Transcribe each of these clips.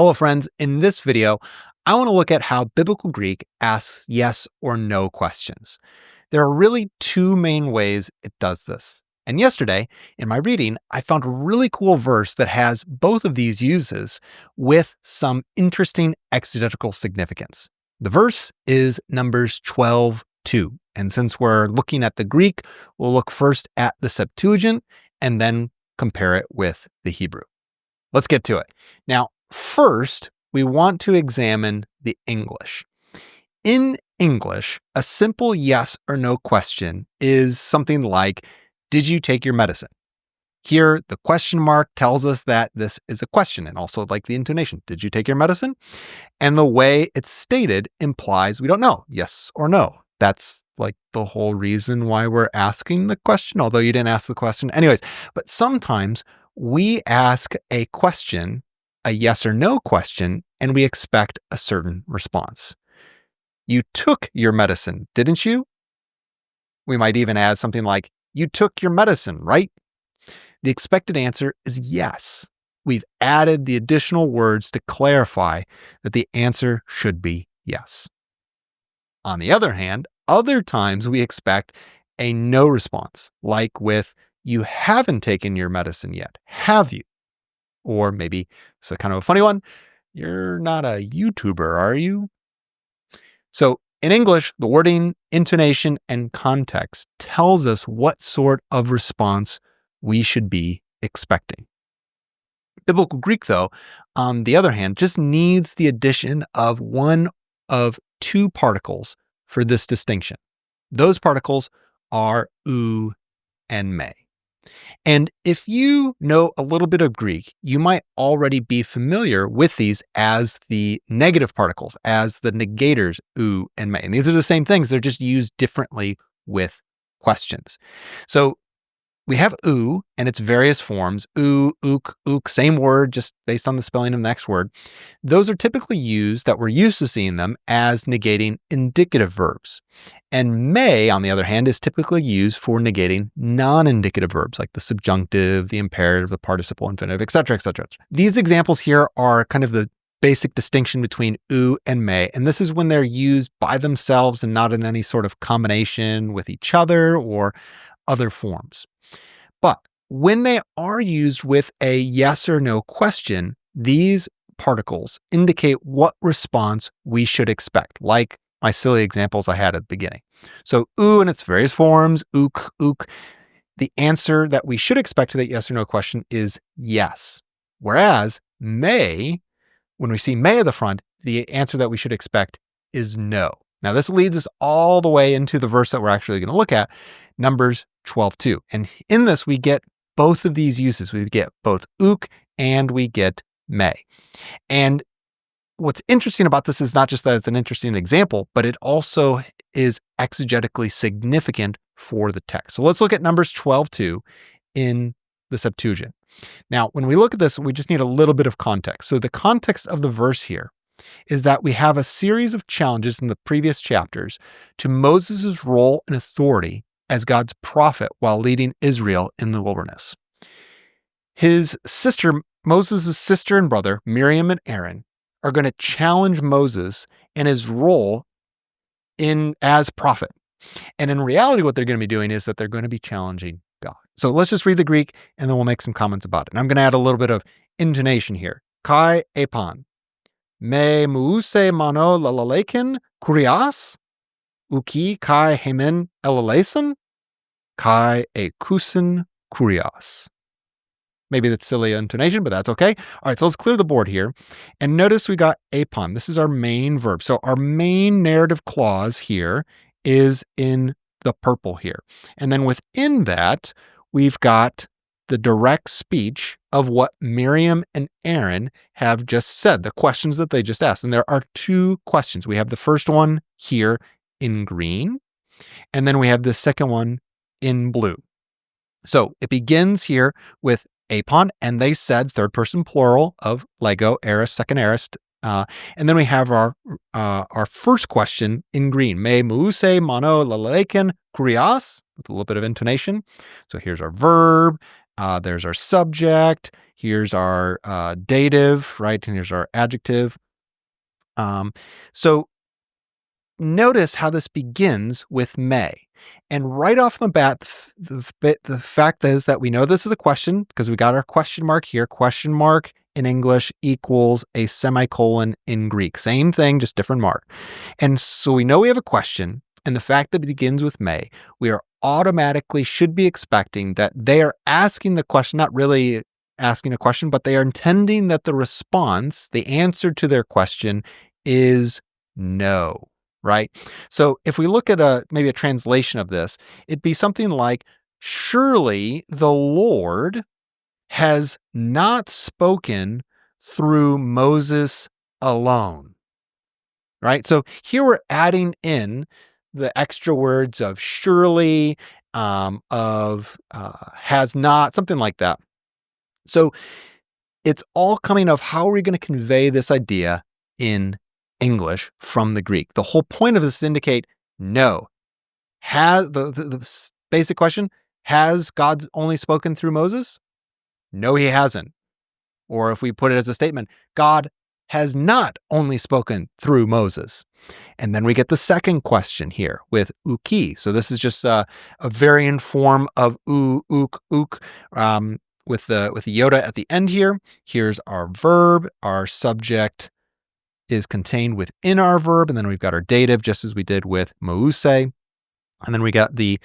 Hello friends, in this video, I want to look at how Biblical Greek asks yes or no questions. There are really two main ways it does this. And yesterday, in my reading, I found a really cool verse that has both of these uses with some interesting exegetical significance. The verse is Numbers 12:2. And since we're looking at the Greek, we'll look first at the Septuagint and then compare it with the Hebrew. Let's get to it. Now, first, we want to examine the English. In English, a simple yes or no question is something like, did you take your medicine? Here, the question mark tells us that this is a question, and also like the intonation, did you take your medicine? And the way it's stated implies we don't know, yes or no. That's like the whole reason why we're asking the question, although you didn't ask the question. Anyways, but sometimes we ask a question, a yes or no question, and we expect a certain response. You took your medicine, didn't you? We might even add something like, you took your medicine, right? The expected answer is yes. We've added the additional words to clarify that the answer should be yes. On the other hand, other times we expect a no response, like with, you haven't taken your medicine yet, have you? Or maybe, it's a kind of a funny one, you're not a YouTuber, are you? So in English, the wording, intonation, and context tells us what sort of response we should be expecting. Biblical Greek, though, on the other hand, just needs the addition of one of two particles for this distinction. Those particles are ou and me. And if you know a little bit of Greek, you might already be familiar with these as the negative particles, as the negators, ou and me. And these are the same things. They're just used differently with questions. So we have ou and its various forms, ou, ook, same word, just based on the spelling of the next word. Those are typically used, that we're used to seeing them, as negating indicative verbs. And may, on the other hand, is typically used for negating non-indicative verbs, like the subjunctive, the imperative, the participle infinitive, etc., etc. These examples here are kind of the basic distinction between ou and me, and this is when they're used by themselves and not in any sort of combination with each other or other forms. But when they are used with a yes or no question, these particles indicate what response we should expect, like my silly examples I had at the beginning. So ou in its various forms, ook, the answer that we should expect to that yes or no question is yes. Whereas may, when we see may at the front, the answer that we should expect is no. Now this leads us all the way into the verse that we're actually going to look at, Numbers 12:2. And in this, we get both of these uses. We get both ook and we get may. And what's interesting about this is not just that it's an interesting example, but it also is exegetically significant for the text. So let's look at Numbers 12:2 in the Septuagint. Now, when we look at this, we just need a little bit of context. So the context of the verse here is that we have a series of challenges in the previous chapters to Moses' role and authority as God's prophet while leading Israel in the wilderness. His sister, Moses' sister and brother, Miriam and Aaron, are going to challenge Moses and his role as prophet. And in reality, what they're going to be doing is that they're going to be challenging God. So let's just read the Greek and then we'll make some comments about it. And I'm going to add a little bit of intonation here. Kai epon. Me muuse mano lalalekin kurias. Uki kai hemen elaleisen. Kai ekusen kurias. Maybe that's silly intonation, but that's okay. All right, so let's clear the board here. And notice we got epon. This is our main verb. So our main narrative clause here is in the purple here. And then within that, we've got the direct speech of what Miriam and Aaron have just said, the questions that they just asked. And there are two questions. We have the first one here in green, and then we have the second one in blue. So it begins here with epon, and they said third person plural of lego, aorist, second aorist. And then we have our first question in green. Me muuse mano laleken kurias, with a little bit of intonation. So here's our verb. There's our subject. Here's our dative, right? And here's our adjective. So notice how this begins with may. And right off the bat, the fact is that we know this is a question because we got our question mark here. Question mark in English equals a semicolon in Greek. Same thing, just different mark. And so we know we have a question. And the fact that it begins with may, we are automatically should be expecting that they are asking the question, not really asking a question, but they are intending that the response, the answer to their question is no. Right? So if we look at maybe a translation of this, it'd be something like, surely the Lord has not spoken through Moses alone. Right? So here we're adding in the extra words of surely, has not, something like that. So it's all coming of how are we going to convey this idea in English from the Greek. The whole point of this is to indicate no. Has the basic question, has God only spoken through Moses? No, he hasn't. Or if we put it as a statement, God has not only spoken through Moses. And then we get the second question here with uki. So this is just a variant form of uk, with the iota at the end here. Here's our verb, our subject is contained within our verb, and then we've got our dative, just as we did with mouse, and then we got the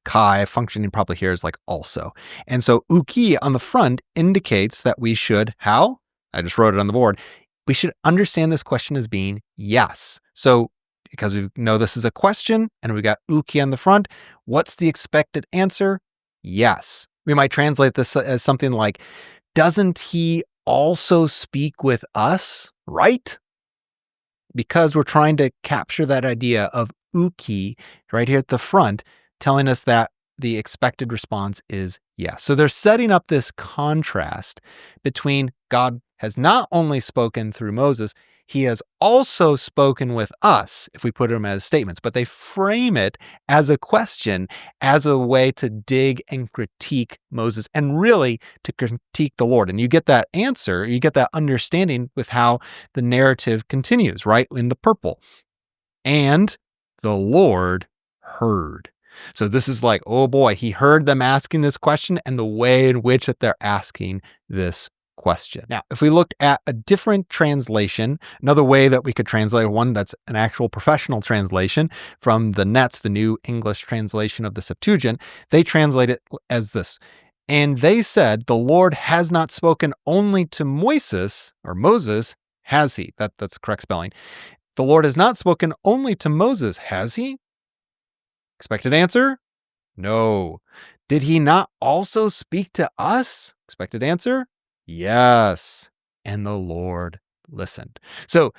kai functioning probably here is like also. And so uki on the front indicates that we should, how? I just wrote it on the board. We should understand this question as being yes. So because we know this is a question and we got uki on the front, what's the expected answer? Yes. We might translate this as something like, doesn't he also speak with us, right? Because we're trying to capture that idea of uki right here at the front, telling us that the expected response is yes. So they're setting up this contrast between God has not only spoken through Moses, he has also spoken with us, if we put them as statements, but they frame it as a question, as a way to dig and critique Moses and really to critique the Lord. And you get that answer, you get that understanding with how the narrative continues, right? In the purple. And the Lord heard. So this is like, oh boy, he heard them asking this question and the way in which that they're asking this question. Now, if we look at a different translation, another way that we could translate one that's an actual professional translation from the NETS, the New English Translation of the Septuagint, they translate it as this. And they said, the Lord has not spoken only to Moses, has he? That's the correct spelling. The Lord has not spoken only to Moses, has he? Expected answer? No. Did he not also speak to us? Expected answer? Yes. And the Lord listened. So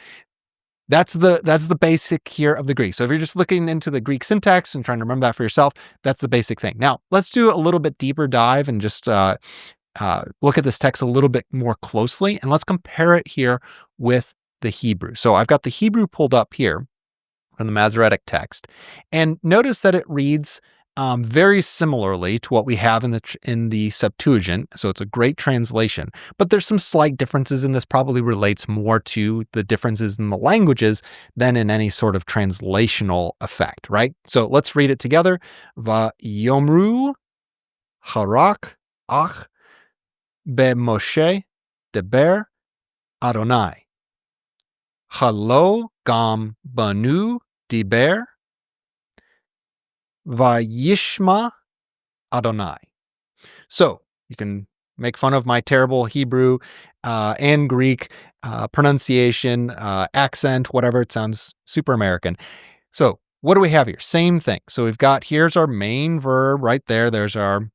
that's the basic here of the Greek. So if you're just looking into the Greek syntax and trying to remember that for yourself, that's the basic thing. Now, let's do a little bit deeper dive and just look at this text a little bit more closely. And let's compare it here with the Hebrew. So I've got the Hebrew pulled up here from the Masoretic Text. And notice that it reads very similarly to what we have in the Septuagint. So it's a great translation, but there's some slight differences, and this probably relates more to the differences in the languages than in any sort of translational effect, right? So let's read it together. Va yomru harak ach be Moshe deber Adonai. Halo gam banu diber Vayishma Adonai. So you can make fun of my terrible Hebrew and Greek pronunciation, accent, whatever. It sounds super American. So what do we have here? Same thing. So we've got, here's our main verb right there. There's our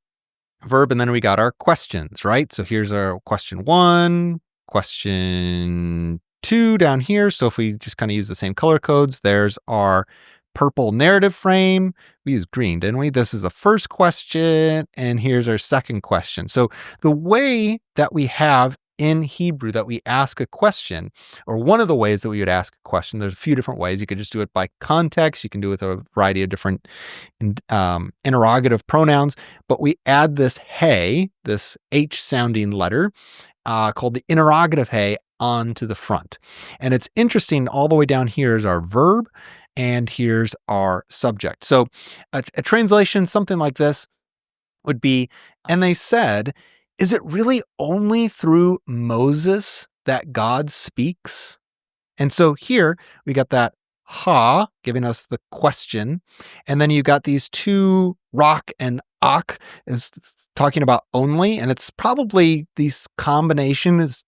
verb, and then we got our questions, right? So here's our question 1, question 2 down here. So if we just kind of use the same color codes, there's our purple narrative frame. We used green, didn't we? This is the first question, and here's our second question. So the way that we have in Hebrew that we ask a question, or one of the ways that we would ask a question. There's a few different ways. You could just do it by context. You can do it with a variety of different interrogative pronouns, but we add this hey, this H sounding letter called the interrogative hey onto the front. And it's interesting, all the way down here is our verb, and here's our subject. So a translation, something like this, would be, and they said, is it really only through Moses that God speaks? And so here we got that ha giving us the question. And then you got these two, rock and ak, is talking about only. And it's probably this combination is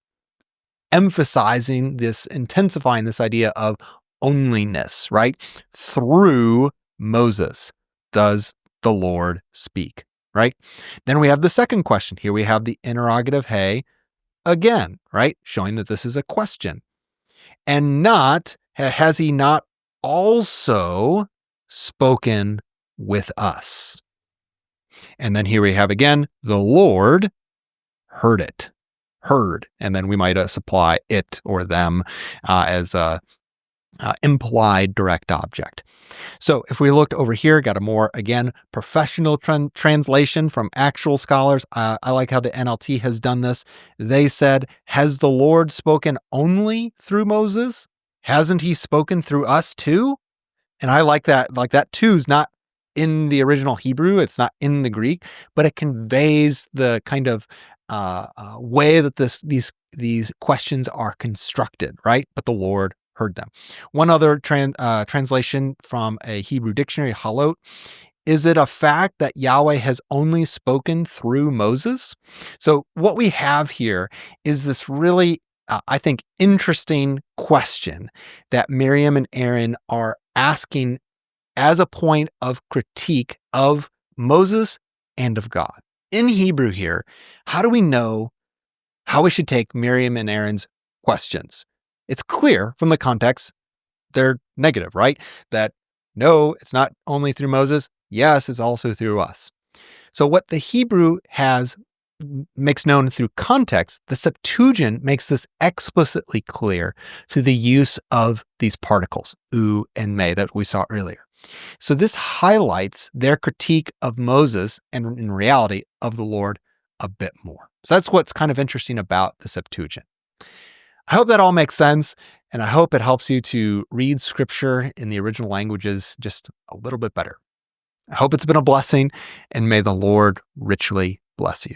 emphasizing this, intensifying this idea of onlyness, right? Through Moses does the Lord speak, right? Then we have the second question. Here we have the interrogative hey again, right? Showing that this is a question. And not, has he not also spoken with us? And then here we have again, the Lord heard it. Heard. And then we might supply it or them as a implied direct object. So if we looked over here, got a more, again, professional translation from actual scholars. I like how the NLT has done this. They said, has the Lord spoken only through Moses? Hasn't he spoken through us too? And I like that. Like that too is not in the original Hebrew. It's not in the Greek, but it conveys the kind of way that these questions are constructed, right? But the Lord heard them. One other translation from a Hebrew dictionary, HALOT, is it a fact that Yahweh has only spoken through Moses? So what we have here is this really, I think, interesting question that Miriam and Aaron are asking as a point of critique of Moses and of God. In Hebrew here, how do we know how we should take Miriam and Aaron's questions? It's clear from the context, they're negative, right? That no, it's not only through Moses. Yes, it's also through us. So what the Hebrew makes known through context, the Septuagint makes this explicitly clear through the use of these particles, u and me, that we saw earlier. So this highlights their critique of Moses and in reality of the Lord a bit more. So that's what's kind of interesting about the Septuagint. I hope that all makes sense, and I hope it helps you to read scripture in the original languages just a little bit better. I hope it's been a blessing, and may the Lord richly bless you.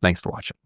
Thanks for watching.